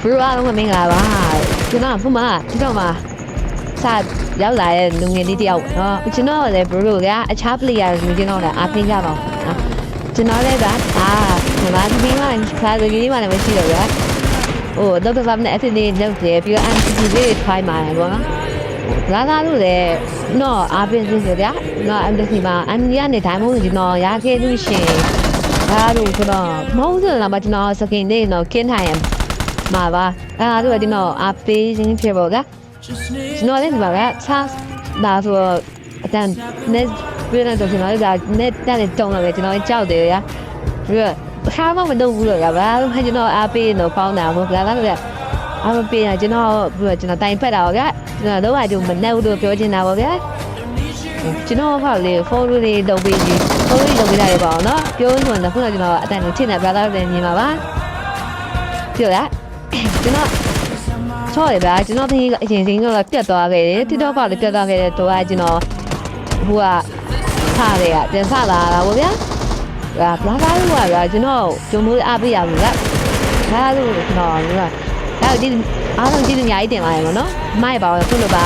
ဘရိုအားလုံးမင်္ဂလာပါကျွန်တော်ဖုမကျွန်တော်မှာစရောက်လာတဲ့လူငယ်လေးတယောက်เนาะကျွန်တော်လည်းဘရိုကအခြား player တွေကျွန်တော်လည်းအားပေးကြပါဦးနော်ကျွန်တော်လည်းဒါငါဒီမှာခါးကြီးမှလည်းမရှိတော့ဗျာဟိုတော့တော့နဲ့အထင်လေးလုပ်တယ်ပြီးတော့ MCC လေးထိုင်းมาတယ်ပေါ့နော်လာလို့လည်းတော့အားပေးစီဗျာနော် MCC မှာ MCC ကနေတိုင်းမို့ကျွန်တော်ရခဲ့လို့ရှင်ဒါလို့ကျွန်တော်မဟုတ်ဘူးလားမကျွန်တော်စကင်လေးတော့ကင်းထိုင်မှာပါအဲ့ဒါတို့ကဒီတော့အားပေးခြင်းဖြစ်ပေါ့ဗျာကျွန်တော်လည်းဒီမှာကချာဒါဆိုအတန်နဲ့ပြည်တော့ကျွန်တော်လည်းဒါနဲ့တက်နေတုံးတော့ကျွန်တော်ကြောက်တယ်ဗျာပြီးတော့ခါမှမလုပ်ဘူးလို့ဗျာကျွန်တော်အားပေးတော့ပေါင်းတာဟုတ်လားဗျာအားမပေးရကျွန်တော်ပြီးတော့ကျွန်တော်တိုင်ဖက်တာပေါ့ဗျာကျွန်တော်တော့မနဲ့ဘူးလို့ပြောချင်တာပေါ့ဗျာကျွန်တော်ဖောက်လေးဖုန်းလေးလုပ်ပေးကြီးဖုန်းလေးလုပ်ပေးရတယ်ပေါ့နော်ပြောဆိုရင်ခုနကကျွန်တော်အတန်ကိုထင်တယ်ဗျာသားလည်းမြင်ပါပါပြောရကျွန်တော်ချောတယ်ဗျာကျွန်တော်ဒီအရင်စင်းကတော့ပြတ်သွားခဲ့တယ်တစ်တော့ပါလည်းပြတ်သွားခဲ့တယ်တော့ကျွန်တော်ဟိုကခါတယ်ကပြန်ဆလာတာပေါ့ဗျာဘလာကားလို့ဗျာကျွန်တော်ဂျုံမိုးအားပေးရဘူးဗျာဒါလို့ကျွန်တော်ကဒါဒီအားလုံးကြည့်နေအများကြီးတင်လာရပါတော့မိုက်ပါဘူးခုလိုပါ